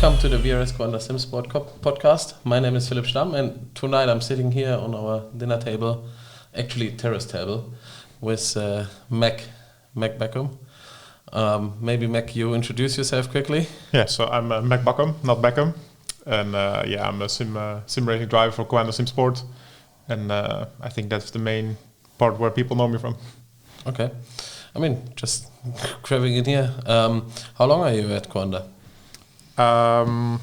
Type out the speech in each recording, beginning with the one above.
Welcome to the VRS Coanda Simsport podcast. My name is Philip Stamm, and tonight I'm sitting here on our dinner table, actually terrace table, with Mack Bakkum. Maybe Mack, you introduce yourself quickly. Yeah, so I'm Mack Bakkum, not Beckham, and I'm a sim racing driver for Coanda Simsport, and I think that's the main part where people know me from. Okay, I mean, just grabbing in here. How long are you at Coanda? A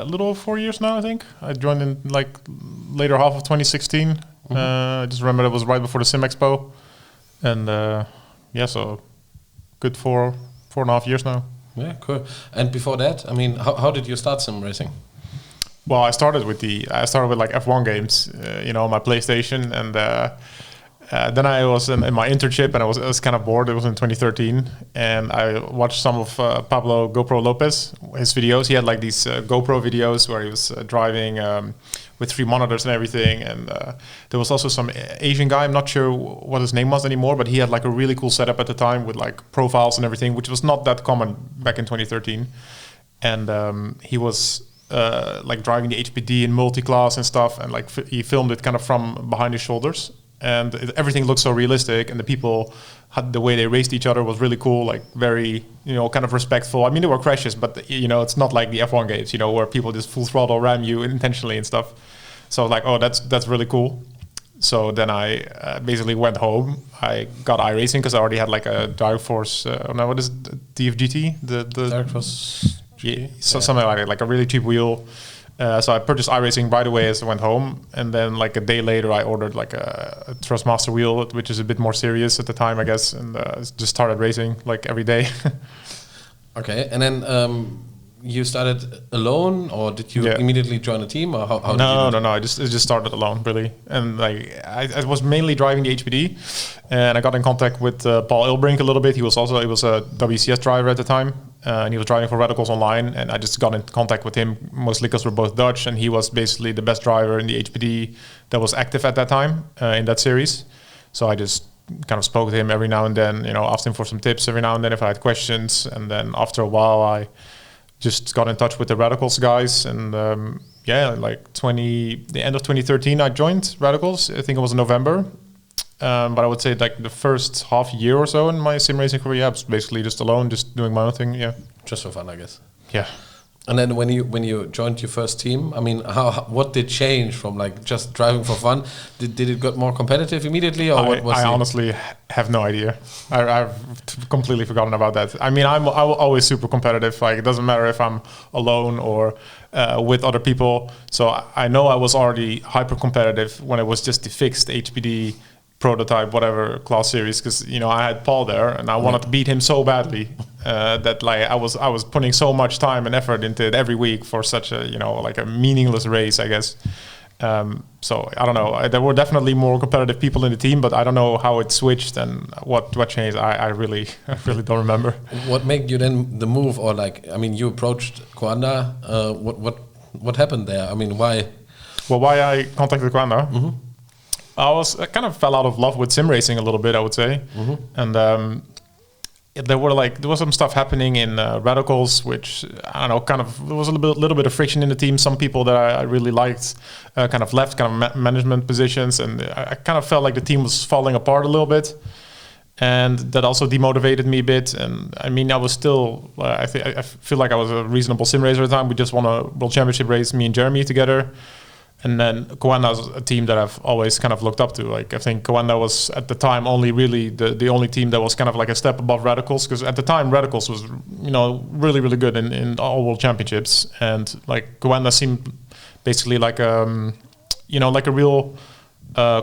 little over 4 years now, I think. I joined in like later half of 2016. Mm-hmm. I just remember it was right before the SIM Expo, and so good 4.5 years now. Yeah, cool. And before that, I mean, how did you start sim racing? Well, I started with like F1 games, on my PlayStation, and then I was in my internship, and I was kind of bored. It was in 2013, and I watched some of Pablo GoPro Lopez, his videos. He had like these GoPro videos where he was driving with 3 monitors and everything. And there was also some Asian guy, I'm not sure what his name was anymore, but he had like a really cool setup at the time with like profiles and everything, which was not that common back in 2013. And he was like driving the HPD in multi-class and stuff, and like he filmed it kind of from behind his shoulders. And everything looked so realistic, and the people had the way they raced each other was really cool, like very, kind of respectful. I mean, there were crashes, but it's not like the F1 games, where people just full throttle ram you intentionally and stuff. So like, oh, that's really cool. So then I basically went home. I got iRacing because I already had like a Direct Force. What is it? DFGT? The Direct Force. Something like it, like a really cheap wheel. So I purchased iRacing right away as I went home, and then like a day later I ordered like a Thrustmaster wheel, which is a bit more serious at the time, I guess, and just started racing like every day. Okay, and then you started alone, or did you immediately join a team, or how did you do No. I just started alone, really, and like I was mainly driving the HPD, and I got in contact with Paul Ilbrink a little bit. He was a WCS driver at the time. And he was driving for Radicals Online, and I just got in contact with him mostly because we're both Dutch, and he was basically the best driver in the HPD that was active at that time in that series. So I just kind of spoke to him every now and then, asked him for some tips every now and then if I had questions. And then after a while, I just got in touch with the Radicals guys, and the end of 2013, I joined Radicals. I think it was in November. But I would say like the first half year or so in my sim racing career, I was basically just alone, just doing my own thing. Yeah, just for fun, I guess. Yeah. And then when you joined your first team, I mean, what did change from like just driving for fun? Did it get more competitive immediately, or what was I honestly have no idea. I've completely forgotten about that. I mean, I'm always super competitive. Like it doesn't matter if I'm alone or with other people. So I know I was already hyper competitive when it was just the fixed HPD prototype, whatever class series, because I had Paul there, and I wanted to beat him so badly that like I was putting so much time and effort into it every week for such a like a meaningless race, I guess. So I don't know. There were definitely more competitive people in the team, but I don't know how it switched and what changed. I really don't remember. What made you then the move, or like, I mean, you approached Coanda. What happened there? I mean, why? Well, why I contacted Coanda? Mm-hmm. I kind of fell out of love with sim racing a little bit, I would say. Mm-hmm. And there was some stuff happening in Radicals, which I don't know, kind of there was a little bit of friction in the team. Some people that I really liked kind of left kind of management positions, and I kind of felt like the team was falling apart a little bit, and that also demotivated me a bit. And I mean, I was still I feel like I was a reasonable sim racer at the time. We just won a world championship race, me and Jeremy together. And then Coanda was a team that I've always kind of looked up to. Like I think Coanda was at the time only really the only team that was kind of like a step above Radicals, because at the time Radicals was really really good in all world championships, and like Coanda seemed basically like like a real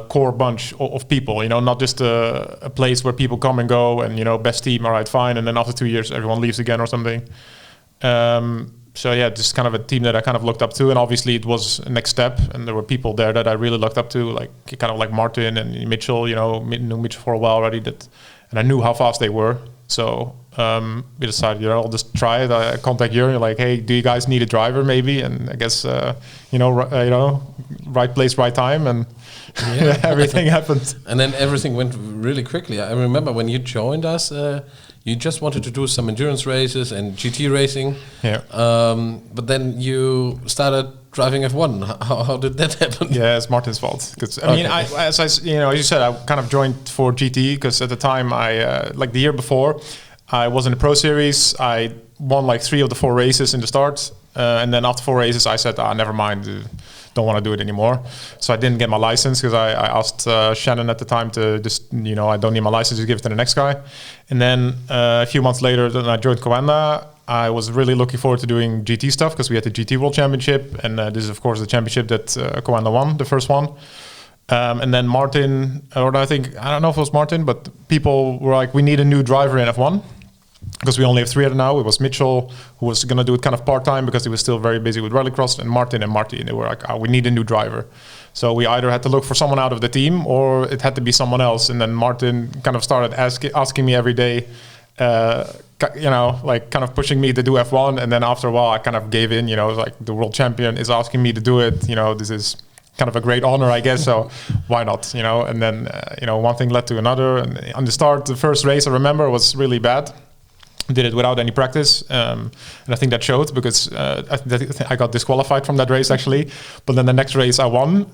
core bunch of people. Not just a place where people come and go and best team, all right, fine, and then after 2 years everyone leaves again or something. So yeah, just kind of a team that I kind of looked up to, and obviously it was a next step, and there were people there that I really looked up to, like kind of like Martin and Mitchell. Knew Mitchell for a while already, and I knew how fast they were. So we decided, I'll just try it. I contact Jurgen, like, hey, do you guys need a driver maybe? And I guess right place, right time, and everything happened. And then everything went really quickly. I remember when you joined us. you just wanted to do some endurance races and GT racing. Yeah. But then you started driving F1. How did that happen? Yeah, it's Martin's fault. Because I mean, as you said, I kind of joined for GT because at the time like the year before, I was in the Pro Series. I won like 3 of the 4 races in the start, and then after 4 races, I said, never mind. Don't want to do it anymore. So I didn't get my license because I asked Shannon at the time to just, I don't need my license, to give it to the next guy. And then a few months later, then I joined Coanda. I was really looking forward to doing GT stuff because we had the GT World Championship. And this is, of course, the championship that Coanda won, the first one. And then Martin, or I don't know if it was Martin, but people were like, we need a new driver in F1. Because we only have 3 of them now. It was Mitchell, who was going to do it kind of part-time because he was still very busy with rallycross, and Martin and Marty. And they were like, we need a new driver. So we either had to look for someone out of the team or it had to be someone else. And then Martin kind of started asking me every day, like kind of pushing me to do F1. And then after a while, I kind of gave in, like the world champion is asking me to do it. This is kind of a great honor, I guess. So why not, And then, one thing led to another. And on the start, the first race I remember was really bad. Did it without any practice, and I think that showed because I got disqualified from that race actually. But then the next race I won.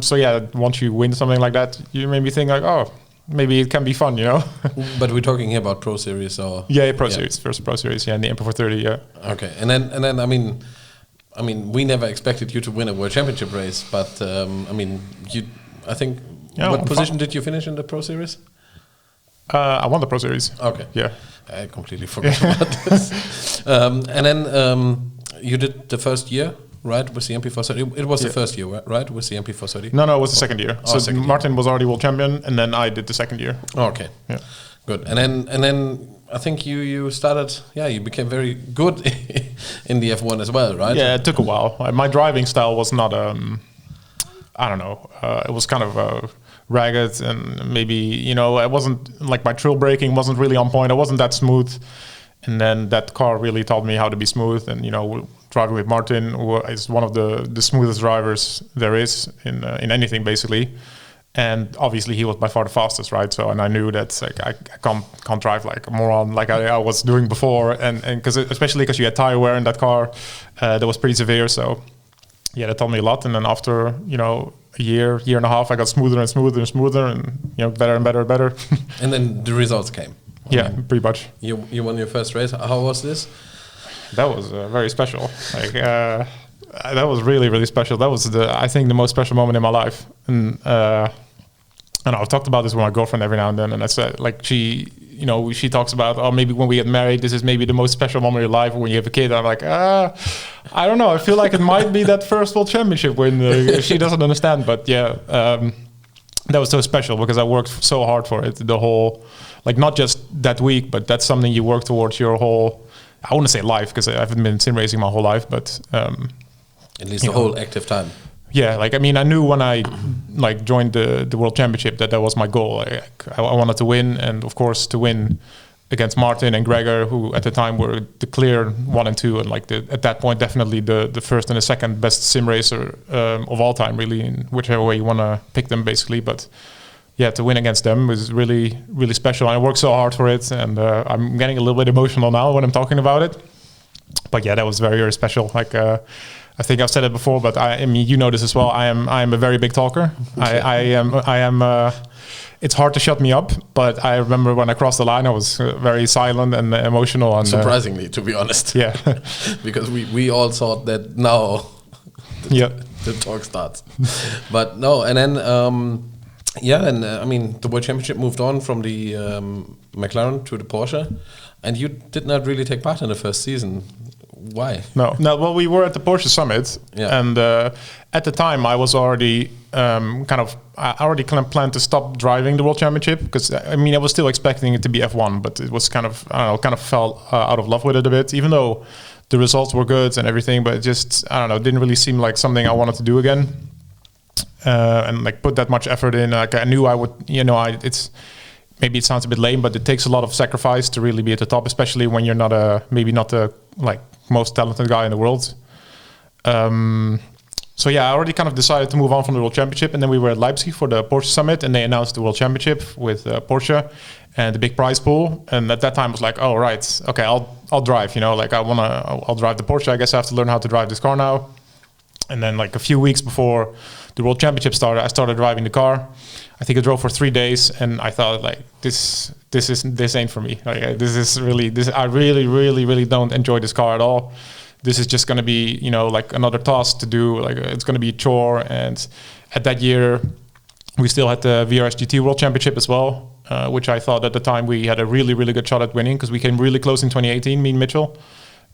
So yeah, once you win something like that, you made me think like, oh, maybe it can be fun, But we're talking here about Pro Series, or Series, first Pro Series, in the Impo 430, yeah. Okay, and then I mean, we never expected you to win a World Championship race, but I think what position did you finish in the Pro Series? I won the Pro Series. Okay. Yeah. I completely forgot about this. And then you did the first year, right, with the MP430? It was the first year, right, with the MP430? No, it was the second year. So second Martin was already world champion, and then I did the second year. Oh, okay. Yeah. Good. And then I think you started, you became very good in the F1 as well, right? Yeah, it took a while. My driving style was not, I don't know, it was kind of ragged, and maybe I wasn't like, my trail braking wasn't really on point. I wasn't that smooth, and then that car really taught me how to be smooth. And driving with Martin, who is one of the smoothest drivers there is in anything basically, and obviously he was by far the fastest, right? So, and I knew that like I can't drive like a moron like I was doing before, and because especially because you had tire wear in that car that was pretty severe. So yeah, that taught me a lot. And then after a year and a half, I got smoother and smoother and smoother, and better and better and better. And then the results came. Pretty much. You won your first race. How was this? That was very special. Like that was really, really special. That was I think the most special moment in my life. And I've talked about this with my girlfriend every now and then, and I said, like, she talks about, maybe when we get married, this is maybe the most special moment of your life. Or when you have a kid, I'm like, I don't know. I feel like it might be that first World Championship when she doesn't understand. But that was so special because I worked so hard for it. The whole, like, not just that week, but that's something you work towards your whole, I want to say life, because I haven't been sim racing my whole life, but at least the whole active time. Yeah, like, I mean, I knew when I like joined the World Championship that was my goal. I wanted to win, and of course to win against Martin and Gregor, who at the time were the clear 1 and 2, and like at that point definitely the first and the second best sim racer of all time, really, in whichever way you want to pick them, basically. But yeah, to win against them was really, really special. I worked so hard for it, and I'm getting a little bit emotional now when I'm talking about it. But yeah, that was very, very special. Like. I think I've said it before, but I mean, you know this as well. I am a very big talker. I am. It's hard to shut me up, but I remember when I crossed the line, I was very silent and emotional. And surprisingly, to be honest. Yeah, because we all thought that now. The talk starts, but no. And then I mean, the World Championship moved on from the McLaren to the Porsche, and you did not really take part in the first season. Why? No. Well, we were at the Porsche Summit, and at the time I was already I already planned to stop driving the World Championship, because I mean I was still expecting it to be F1, but it was kind of fell out of love with it a bit, even though the results were good and everything, but it just it didn't really seem like something I wanted to do again, and like put that much effort in. Like I knew I would, it's. Maybe it sounds a bit lame, but it takes a lot of sacrifice to really be at the top, especially when you're not the like most talented guy in the world. So yeah, I already kind of decided to move on from the World Championship, and then we were at Leipzig for the Porsche Summit, and they announced the World Championship with Porsche and the big prize pool. And at that time, I was like, oh right, okay, I'll drive. Like I'll drive the Porsche. I guess I have to learn how to drive this car now. And then like a few weeks before the World Championship started, I started driving the car. I think I drove for 3 days, and I thought like this ain't for me. Like I really don't enjoy this car at all. This is just going to be, like another task to do. Like it's going to be a chore. And at that year, we still had the VRS GT World Championship as well, which I thought at the time we had a really, really good shot at winning because we came really close in 2018, me and Mitchell.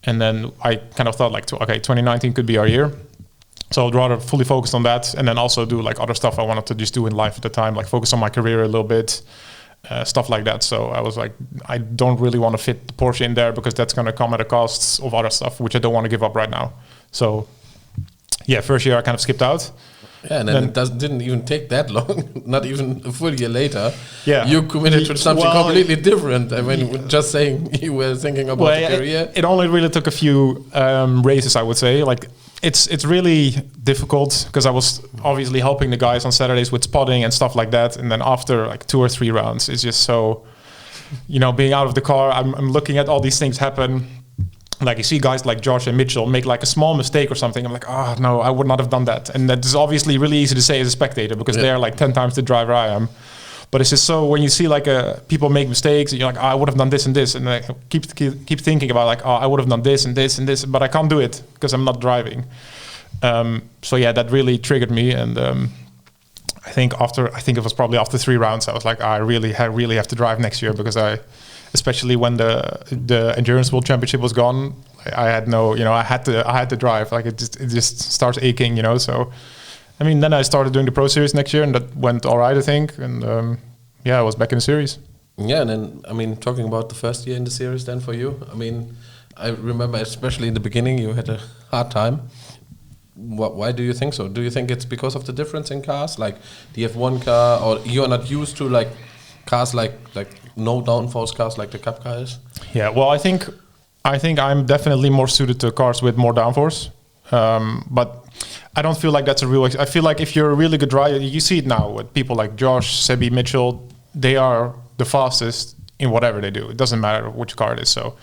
And then I kind of thought like, 2019 could be our year. So I'd rather fully focus on that and then also do like other stuff I wanted to just do in life at the time, like focus on my career a little bit. Stuff like that. So I was like, I don't really want to fit the Porsche in there because that's going to come at a cost of other stuff, which I don't want to give up right now. So yeah, first year I kind of skipped out. Yeah, and then it didn't even take that long, not even a full year later. Yeah, you committed to something completely different. I mean, just saying you were thinking about the career. It only really took a few races, I would say. Like it's really difficult because I was obviously helping the guys on Saturdays with spotting and stuff like that. And then after like 2 or 3 rounds, it's just so, being out of the car, I'm looking at all these things happen. Like you see guys like Josh and Mitchell make like a small mistake or something. I'm like, oh no, I would not have done that. And that is obviously really easy to say as a spectator because they're like 10 times the driver I am. But it's just so when you see like people make mistakes, and you're like, oh, I would have done this and this, and I keep thinking about like, oh, I would have done this and this and this, but I can't do it because I'm not driving. So yeah, that really triggered me, and I think it was probably after 3 rounds, I was like, I really have to drive next year because especially when the endurance world championship was gone, I had no, I had to drive. Like it just starts aching, So. I mean, then I started doing the Pro Series next year, and that went all right, I think. And I was back in the series. Yeah, and then, I mean, talking about the first year in the series then for you, I mean, I remember especially in the beginning you had a hard time. Why do you think so? Do you think it's because of the difference in cars? Like the F1 car, or you're not used to like cars like no downforce cars like the Cup car is? Yeah, well, I think I'm definitely more suited to cars with more downforce. But I don't feel like that's a real... I feel like if you're a really good driver, you see it now with people like Josh, Sebi, Mitchell, they are the fastest in whatever they do. It doesn't matter which car it is. So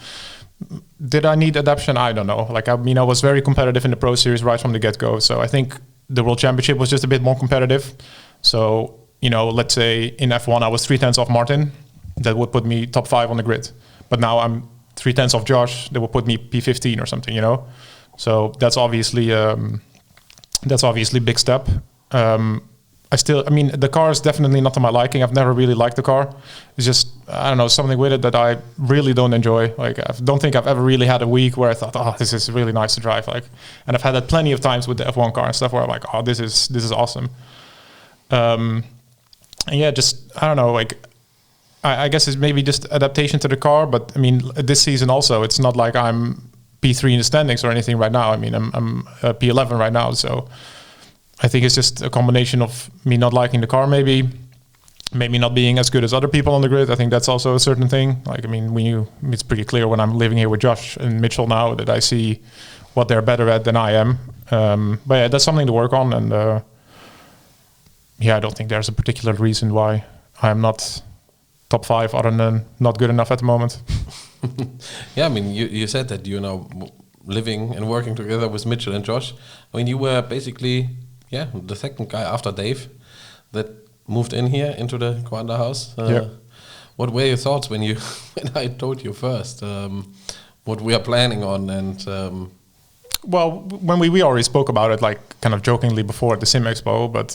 did I need adaptation? I don't know. Like, I mean, I was very competitive in the Pro Series right from the get-go. So I think the World Championship was just a bit more competitive. So, let's say in F1, I was 3/10 off Martin. That would put me top 5 on the grid. But now I'm 3/10 off Josh. That would put me P15 or something, So that's obviously a big step. The car is definitely not to my liking. I've never really liked the car. It's just, I don't know, something with it that I really don't enjoy. Like, I don't think I've ever really had a week where I thought, oh, this is really nice to drive. Like, and I've had that plenty of times with the F1 car and stuff where I'm like, oh, this is awesome. And yeah, just, I don't know, like, I guess it's maybe just adaptation to the car. But I mean, this season also, it's not like I'm P3 in the standings or anything right now. I mean, I'm P11 right now, so I think it's just a combination of me not liking the car, maybe not being as good as other people on the grid. I think that's also a certain thing. Like, I mean, it's pretty clear when I'm living here with Josh and Mitchell now that I see what they're better at than I am. But yeah, that's something to work on, and I don't think there's a particular reason why I'm not top 5 other than not good enough at the moment. Yeah, I mean, you said that you're now living and working together with Mitchell and Josh. I mean, you were basically, the second guy after Dave that moved in here into the Coanda house. What were your thoughts when I told you first what we are planning on? And well, when we already spoke about it, like kind of jokingly before at the SIM Expo, but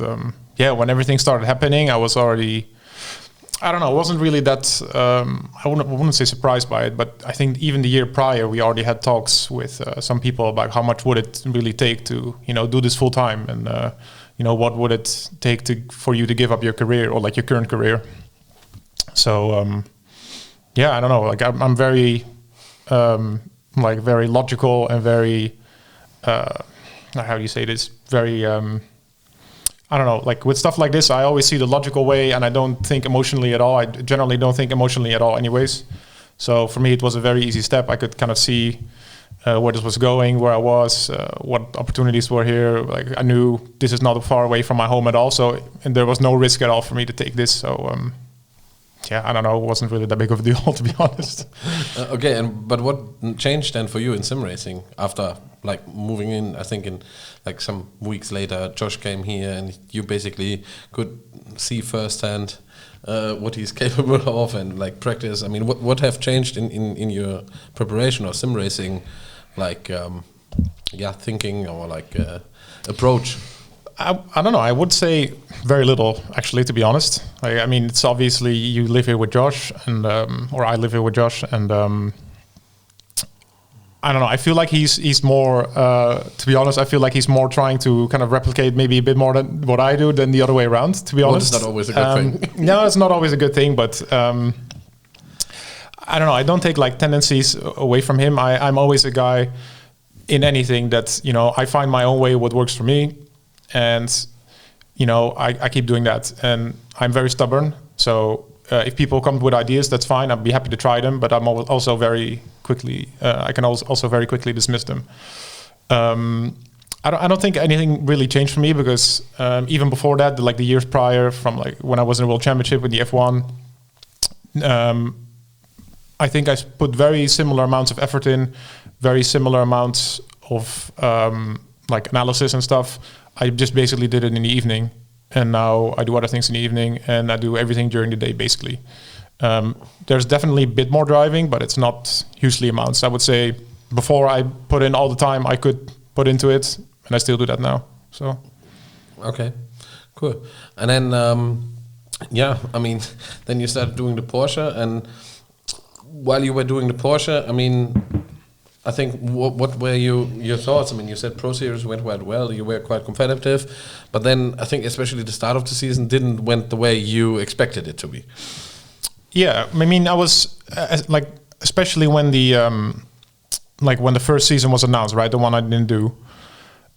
when everything started happening, I was already... I don't know, I wasn't really that, I wouldn't say surprised by it, but I think even the year prior, we already had talks with some people about how much would it really take to, do this full time, and, what would it take for you to give up your career or like your current career. So, I don't know, like I'm very, very logical and very, how do you say this, very... I don't know, like with stuff like this, I always see the logical way and I don't think emotionally at all. I generally don't think emotionally at all anyways. So for me, it was a very easy step. I could kind of see where this was going, where I was, what opportunities were here. Like I knew this is not far away from my home at all, and there was no risk at all for me to take this. So I don't know, it wasn't really that big of a deal to be honest. Okay, but what changed then for you in sim racing after like moving in? I think in like some weeks later, Josh came here, and you basically could see firsthand what he's capable of and like practice. I mean, what have changed in your preparation or sim racing, like thinking or like approach? I don't know. I would say very little, actually, to be honest. I mean, it's obviously you live here with Josh, and or I live here with Josh, and I don't know. I feel like he's more. To be honest, I feel like he's more trying to kind of replicate maybe a bit more than what I do than the other way around. To be honest, it's not always a good thing. No, it's not always a good thing, but I don't know. I don't take like tendencies away from him. I'm always a guy in anything that I find my own way, what works for me. And, I keep doing that. And I'm very stubborn. So if people come with ideas, that's fine. I'd be happy to try them. But I'm also very quickly, I can also very quickly dismiss them. I don't think anything really changed for me because even before that, like the years prior from like when I was in the World Championship with the F1, I think I put very similar amounts of effort in, very similar amounts of like analysis and stuff. I just basically did it in the evening, and now I do other things in the evening, and I do everything during the day, basically. There's definitely a bit more driving, but it's not hugely amounts. I would say before I put in all the time I could put into it, and I still do that now. So, okay, cool. And then, I mean, then you started doing the Porsche, and while you were doing the Porsche, I mean, I think what were your thoughts? I mean, you said Pro Series went quite well. You were quite competitive, but then I think especially the start of the season didn't went the way you expected it to be. Yeah, I mean, I was like, especially when the when the first season was announced, right? The one I didn't do,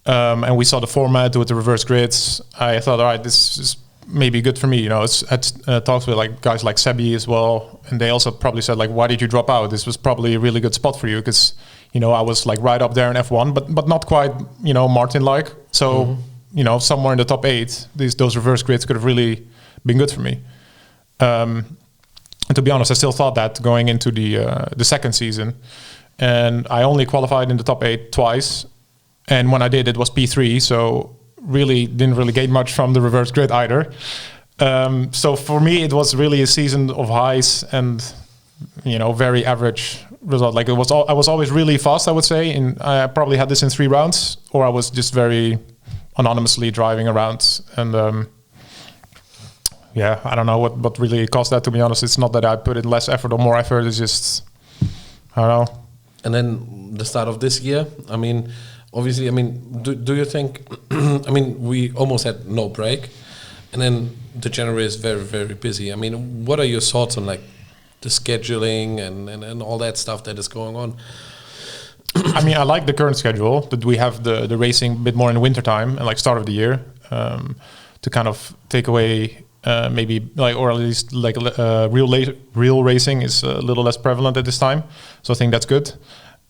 and we saw the format with the reverse grids. I thought, all right, this is maybe good for me. It's talks with like guys like Sebi as well, and they also probably said like, why did you drop out? This was probably a really good spot for you because I was like right up there in F1, but not quite Martin like. So somewhere in the top 8, those reverse grids could have really been good for me. And to be honest, I still thought that going into the second season, and I only qualified in the top 8 twice, and when I did, it was P3. So really didn't really gain much from the reverse grid either. So for me, it was really a season of highs and very average result. Like I was always really fast, I would say, and I probably had this in 3 rounds, or I was just very anonymously driving around. And I don't know what really caused that, to be honest. It's not that I put in less effort or more effort. It's just, I don't know. And then the start of this year, I mean, obviously, I mean, do you think, I mean, we almost had no break, and then the January is very, very busy. I mean, what are your thoughts on like the scheduling and all that stuff that is going on? I mean, I like the current schedule that we have the racing a bit more in the winter time and like start of the year to kind of take away maybe like, or at least like real racing is a little less prevalent at this time. So I think that's good.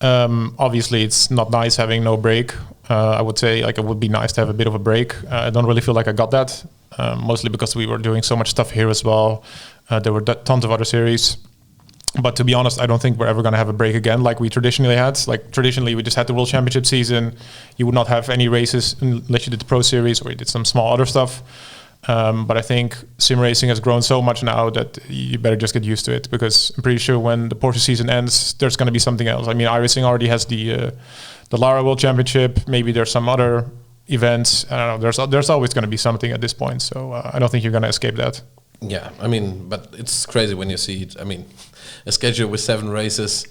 Obviously, it's not nice having no break. I would say like it would be nice to have a bit of a break. I don't really feel like I got that, mostly because we were doing so much stuff here as well. There were tons of other series. But to be honest, I don't think we're ever going to have a break again like we traditionally had. Like traditionally, we just had the World Championship season. You would not have any races unless you did the Pro Series or you did some small other stuff. But I think sim racing has grown so much now that you better just get used to it, because I'm pretty sure when the Porsche season ends, there's going to be something else. I mean, iRacing already has the Lara World Championship. Maybe there's some other events. I don't know. There's always going to be something at this point. So I don't think you're going to escape that. Yeah, I mean, but it's crazy when you see it. I mean, a schedule with 7 races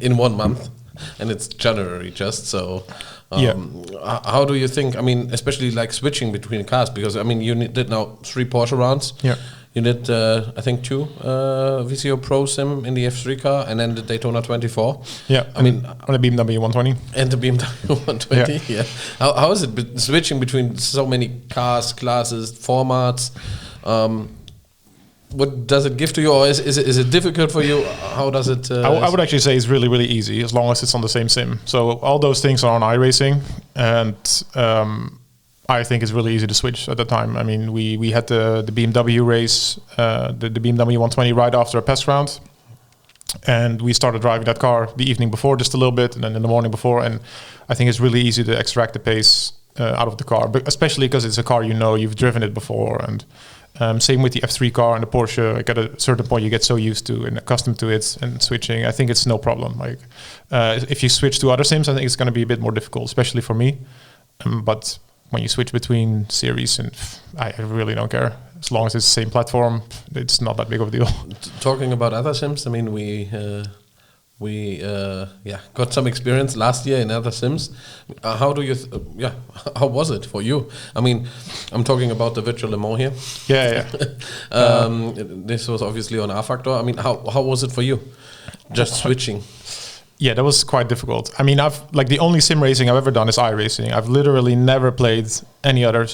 in 1 month, and it's January just so. How do you think? I mean, especially like switching between cars, because I mean, you did now 3 Porsche rounds. Yeah, you did I think 2 VCO Pro Sim in the F3 car, and then the Daytona 24. Yeah, I mean, on the BMW 120 and the BMW 120. Yeah, how is it switching between so many cars, classes, formats? what does it give to you, or is it difficult for you? How does it? I would actually say it's really, really easy as long as it's on the same sim. So all those things are on iRacing, and I think it's really easy to switch at the time. I mean, we had the BMW race, the BMW 120 right after a PES round, and we started driving that car the evening before just a little bit, and then in the morning before, and I think it's really easy to extract the pace out of the car, but especially because it's a car you've driven it before, and same with the F3 car and the Porsche. Like at a certain point, you get so used to and accustomed to it, and switching, I think it's no problem. Like if you switch to other sims, I think it's going to be a bit more difficult, especially for me. But when you switch between series, and I really don't care. As long as it's the same platform, it's not that big of a deal. Talking about other sims, I mean, we got some experience last year in other sims. How do you how was it for you? I mean, I'm talking about the virtual Le Mans here. Yeah. This was obviously on rFactor. I mean, how was it for you, just switching? Yeah, that was quite difficult. I mean, the only sim racing I've ever done is iRacing. I've literally never played any other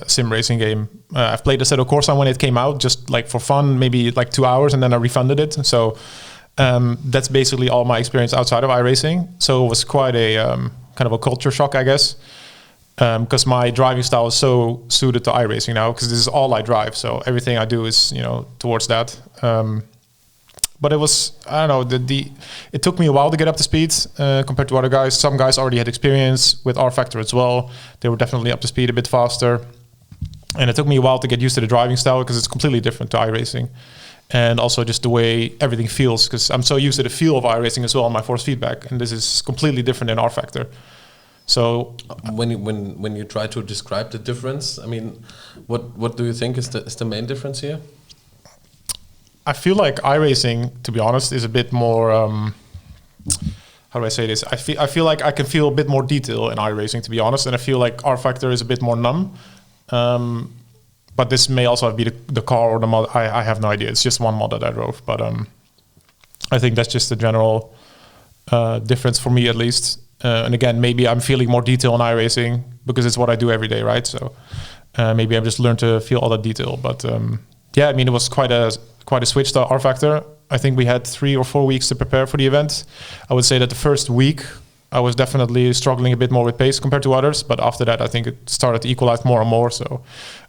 sim racing game. I've played Assetto Corsa when it came out, just like for fun, maybe like 2 hours, and then I refunded it. So that's basically all my experience outside of iRacing. So it was quite a kind of a culture shock, I guess, because my driving style is so suited to iRacing now, because this is all I drive. So everything I do is towards that. But it was, I don't know, it took me a while to get up to speed compared to other guys. Some guys already had experience with rFactor as well. They were definitely up to speed a bit faster. And it took me a while to get used to the driving style, because it's completely different to iRacing. And also just the way everything feels, because I'm so used to the feel of iRacing as well, my force feedback. And this is completely different in rFactor. So when you try to describe the difference, I mean, what do you think is the main difference here? I feel like iRacing, to be honest, is a bit more. How do I say this? I feel like I can feel a bit more detail in iRacing, to be honest, and I feel like rFactor is a bit more numb. But this may also be the car or the mod. I have no idea. It's just one mod that I drove, but I think that's just the general difference for me, at least. And again, maybe I'm feeling more detail in iRacing because it's what I do every day, right? So maybe I've just learned to feel all that detail. But yeah, I mean, it was quite a switch to rFactor. I think we had 3 or 4 weeks to prepare for the event. I would say that the first week I was definitely struggling a bit more with pace compared to others, but after that I think it started to equalize more and more. So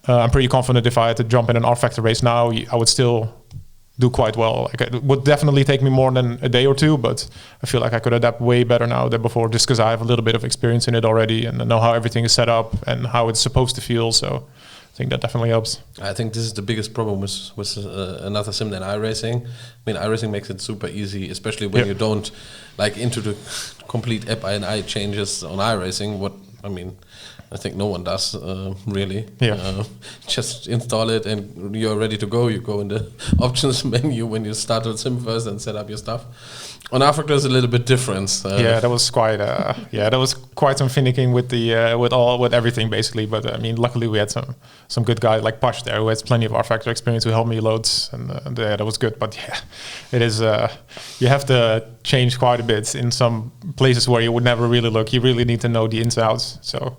I'm pretty confident if I had to jump in an rFactor race now, I would still do quite well. Like, it would definitely take me more than a day or two, but I feel like I could adapt way better now than before, just because I have a little bit of experience in it already and I know how everything is set up and how it's supposed to feel. So I think that definitely helps. I think this is the biggest problem with another sim than iRacing. I mean, iRacing makes it super easy, especially when you don't like into the complete app and eye changes on iRacing. I think no one does really. Yeah. Just install it and you're ready to go. You go in the options menu when you start with sim first and set up your stuff. On rFactor is a little bit different. That was quite some finicking with everything basically. But I mean, luckily we had some good guys like Pash there who has plenty of rFactor experience who helped me loads, and that was good. But yeah, it is you have to change quite a bit in some places where you would never really look. You really need to know the ins and outs. So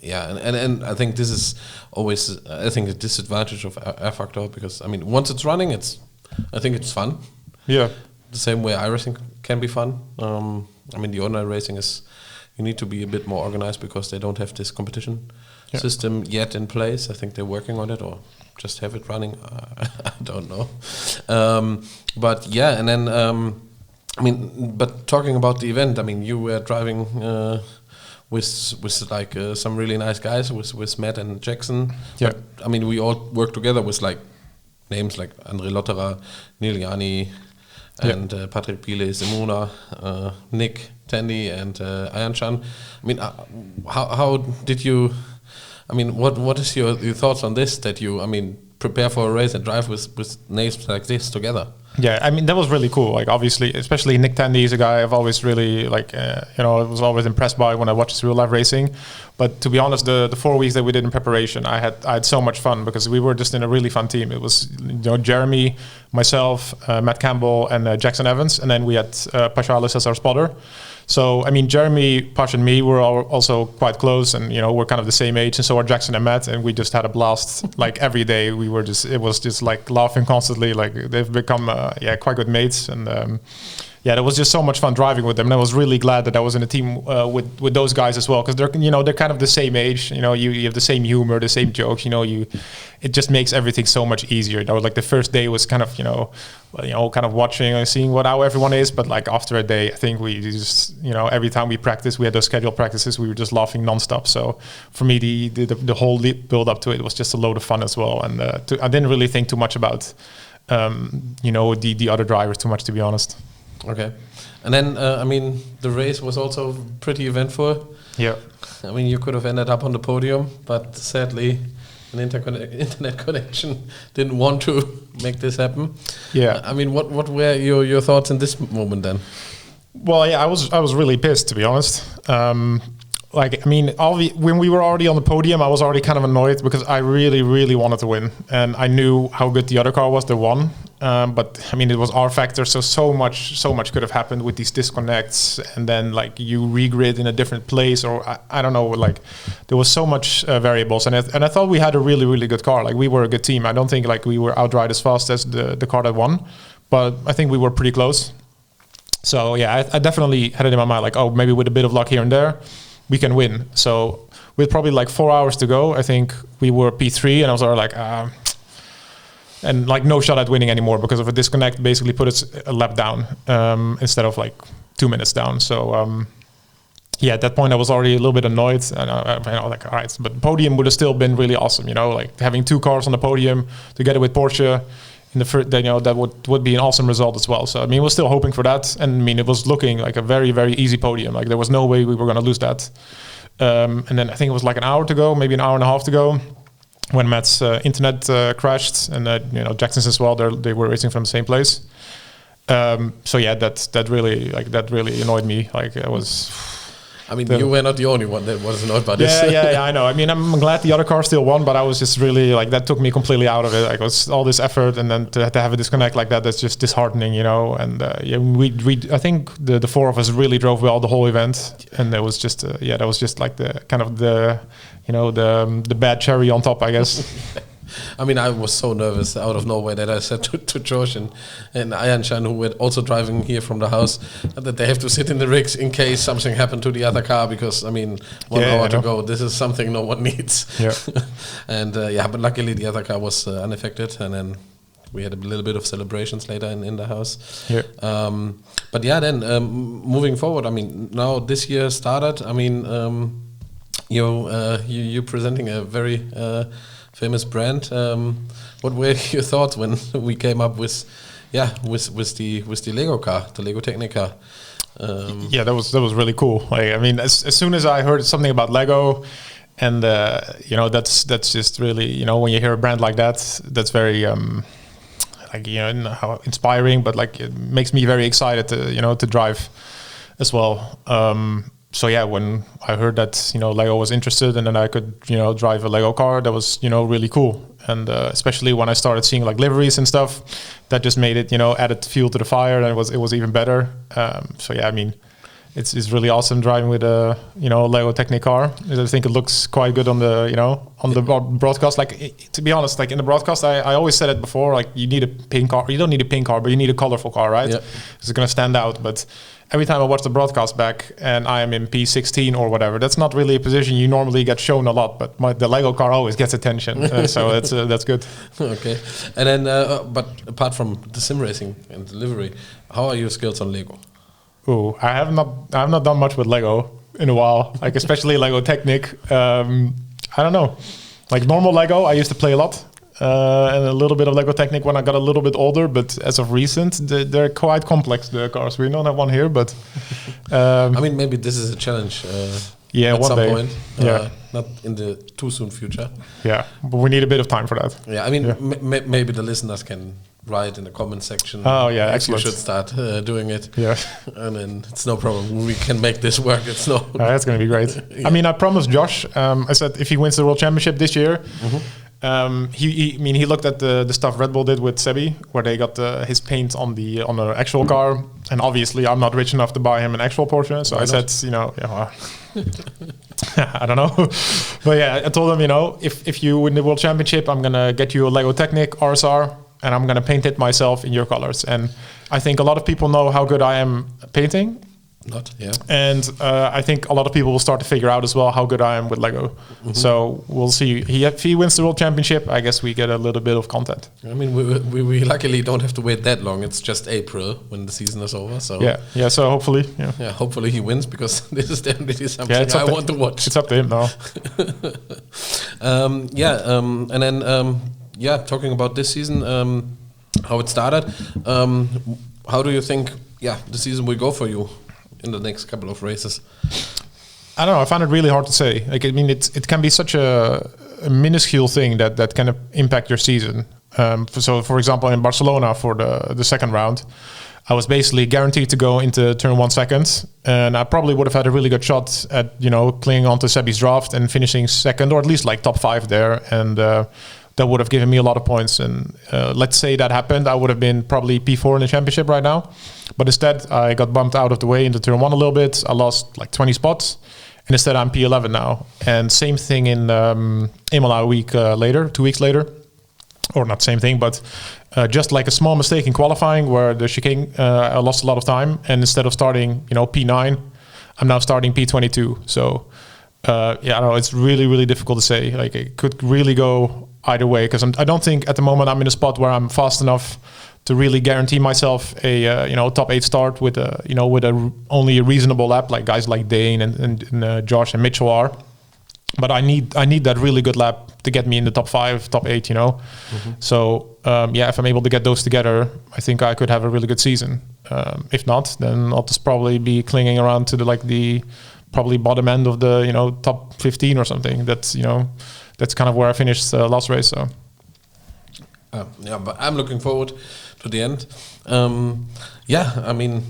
yeah, and I think this is always a disadvantage of rFactor, because I mean, once it's running, I think it's fun. Yeah. The same way iRacing can be fun. I mean, the online racing you need to be a bit more organized because they don't have this competition system yet in place. I think they're working on it, or just have it running. I don't know. But yeah, and then I mean, but talking about the event, I mean, you were driving with like some really nice guys with Matt and Jackson. Yeah. But, I mean, we all work together with like names like Andre Lotterer, Neil Jani, and Patrick Pile, Simona, Nick, Tandy, and Ayan-chan. I mean, how did you? I mean, what is your thoughts on this? That you, I mean, prepare for a race and drive with names like this together? Yeah, I mean, that was really cool. Like, obviously, especially Nick Tandy is a guy I've always really, I was always impressed by when I watched his real life racing. But to be honest, the 4 weeks that we did in preparation, I had so much fun because we were just in a really fun team. It was, Jeremy, myself, Matt Campbell, and Jackson Evans. And then we had Paschalis as our spotter. So, I mean, Jeremy, Pash, and me were also quite close, and, we're kind of the same age, and so are Jackson and Matt, and we just had a blast, like, every day. It was just, like, laughing constantly. Like, they've become, quite good mates, and, that was just so much fun driving with them, and I was really glad that I was in a team with those guys as well, because they're kind of the same age. You have the same humor, the same jokes. It just makes everything so much easier. Like the first day was kind of kind of watching and seeing how everyone is, but like after a day, I think we just every time we practiced, we had those scheduled practices, we were just laughing nonstop. So for me, the whole build up to it was just a load of fun as well, and I didn't really think too much about the other drivers too much, to be honest. Okay. And then, the race was also pretty eventful. Yeah. I mean, you could have ended up on the podium, but sadly, an internet connection didn't want to make this happen. Yeah. I mean, what were your thoughts in this moment then? Well, yeah, I was really pissed, to be honest. When we were already on the podium, I was already kind of annoyed because I really, really wanted to win. And I knew how good the other car was that won. But I mean, it was our factor. So much could have happened with these disconnects. And then like you regrid in a different place, or I don't know, like there was so much variables. And I thought we had a really, really good car. Like we were a good team. I don't think like we were outright as fast as the car that won, but I think we were pretty close. So yeah, I definitely had it in my mind, like, oh, maybe with a bit of luck here and there, we can win. So with probably like 4 hours to go, I think we were P3, and I was already like, and like no shot at winning anymore because of a disconnect. Basically, put us a lap down instead of like 2 minutes down. So at that point, I was already a little bit annoyed, and I was like, all right, but podium would have still been really awesome. Like having 2 cars on the podium together with Porsche. In the first, that would be an awesome result as well. So I mean, we're still hoping for that, and I mean, it was looking like a very, very easy podium. Like there was no way we were going to lose that. And then I think it was like an hour to go, maybe an hour and a half to go, when Matt's internet crashed, and Jackson's as well. They were racing from the same place. So yeah, that really annoyed me. Like it was. I mean, you were not the only one that was annoyed by this. Yeah, I know. I mean, I'm glad the other car still won, but I was just really like, that took me completely out of it. Like, it was all this effort, and then to have a disconnect like that's just disheartening, And I think the 4 of us really drove well the whole event, and there was just that was just like the kind of the bad cherry on top, I guess. I mean, I was so nervous out of nowhere that I said to Josh and Ayanshan, who were also driving here from the house, that they have to sit in the rigs in case something happened to the other car, because, I mean, 1 hour to go, this is something no one needs. Yeah. And, but luckily the other car was unaffected, and then we had a little bit of celebrations later in the house. Yeah. But yeah, then moving forward, I mean, now this year started, I mean, you're presenting a very... famous brand. What were your thoughts when we came up with the Lego car, the Lego Technica? That was really cool. Like, I mean, as soon as I heard something about Lego, and that's just really, when you hear a brand like that, that's very how inspiring, but like it makes me very excited to to drive as well. So yeah, when I heard that Lego was interested, and then I could drive a Lego car, that was really cool. And especially when I started seeing like liveries and stuff, that just made it added fuel to the fire, and it was even better. So yeah, I mean, it's really awesome driving with a Lego Technic car. I think it looks quite good on the on the broadcast. Like to be honest, like in the broadcast, I always said it before. Like you need a pink car. You don't need a pink car, but you need a colorful car, right? Yep. It's gonna stand out. But every time I watch the broadcast back and I am in P16 or whatever, that's not really a position you normally get shown a lot, but the Lego car always gets attention, so that's good. Okay, and then but apart from the sim racing and delivery, how are your skills on Lego? Oh, I have not done much with Lego in a while, like especially Lego Technic. I don't know, like normal Lego I used to play a lot. And a little bit of Lego Technic when I got a little bit older, but as of recent, they're quite complex, the cars. We don't have one here, but... I mean, maybe this is a challenge at one some day. point. Not in the too soon future. Yeah, but we need a bit of time for that. Yeah, I mean, maybe the listeners can write in the comment section. Oh yeah, if excellent. you should start doing it. Yeah, and then it's no problem. We can make this work. It's no. That's going to be great. Yeah. I mean, I promised Josh. I said if he wins the World Championship this year, he looked at the stuff Red Bull did with Sebi, where they got his paint on the actual car, and obviously I'm not rich enough to buy him an actual Porsche. So I said, I don't know, but yeah, I told him, if you win the World Championship, I'm gonna get you a Lego Technic RSR, and I'm gonna paint it myself in your colors. And I think a lot of people know how good I am at painting. And I think a lot of people will start to figure out as well how good I am with Lego. Mm-hmm. So we'll see. If he wins the World Championship, I guess we get a little bit of content. I mean, we luckily don't have to wait that long. It's just April when the season is over. So yeah. So hopefully, hopefully he wins, because this is definitely something I want to watch. It's up to him now. And then talking about this season, how it started. How do you think? The season will go for you in the next couple of races? I don't know. I find it really hard to say. Like, I mean, it can be such a minuscule thing that can impact your season. So, for example, in Barcelona for the second round, I was basically guaranteed to go into turn 1 second, and I probably would have had a really good shot at clinging onto Sebi's draft and finishing second, or at least like top 5 there, and that would have given me a lot of points. And let's say that happened, I would have been probably P4 in the championship right now. But instead, I got bumped out of the way into turn 1 a little bit. I lost like 20 spots. And instead, I'm P11 now. And same thing in Imola a week later, 2 weeks later. Or not same thing, but just like a small mistake in qualifying where the chicane, I lost a lot of time. And instead of starting, P9, I'm now starting P22. So, I don't know. It's really, really difficult to say. Like, it could really go either way, because I don't think at the moment I'm in a spot where I'm fast enough to really guarantee myself a top 8 start with only a reasonable lap, like guys like Dane and Josh and Mitchell are. But I need that really good lap to get me in the top 5, top 8. Mm-hmm. So if I'm able to get those together, I think I could have a really good season. If not, then I'll just probably be clinging around to the probably bottom end of the top 15 or something. That's kind of where I finished last race. So but I'm looking forward to the end. I mean,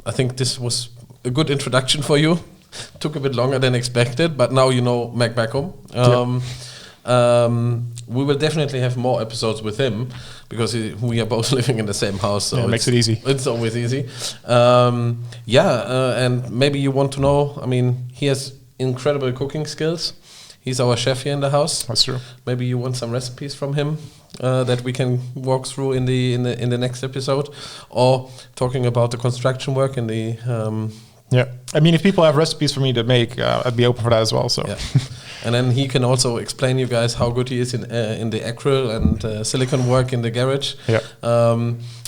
I think this was a good introduction for you. Took a bit longer than expected, but now you know Mack Bakkum. We will definitely have more episodes with him, because we are both living in the same house. So it makes it easy. It's always easy. And maybe you want to know, I mean, he has incredible cooking skills. He's our chef here in the house. That's true. Maybe you want some recipes from him that we can walk through in the next episode, or talking about the construction work in the. I mean, if people have recipes for me to make, I'd be open for that as well. So, and then he can also explain you guys how good he is in the acryl and silicone work in the garage.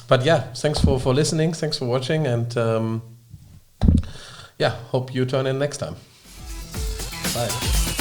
But thanks for listening. Thanks for watching, and hope you tune in next time. Bye.